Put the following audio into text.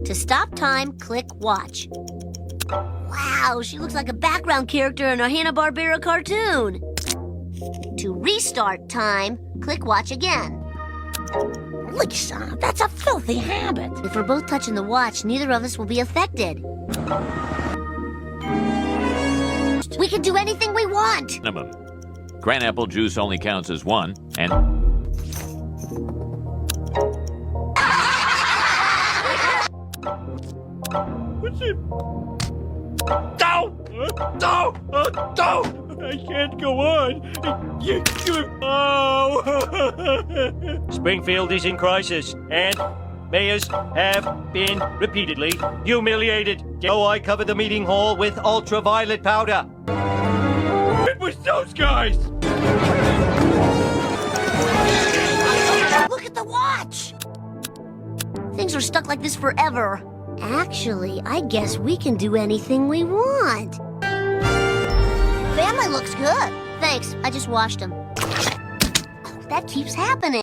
To stop time, click watch. Wow, she looks like a background character in a Hanna-Barbera cartoon. To restart time, click watch again. Lisa, that's a filthy habit. If we're both touching the watch, neither of us will be affected. We can do anything we want. Minimum. Gran apple juice only counts as one, and... What's it? No! No! No! I can't go on. Oh! Springfield is in crisis, and mayors have been repeatedly humiliated. Oh, I covered the meeting hall with ultraviolet powder. It was those guys! Look at the watch! Things are stuck like this forever. Actually, I guess we can do anything we want. Family looks good. Thanks, I just washed them. That keeps happening.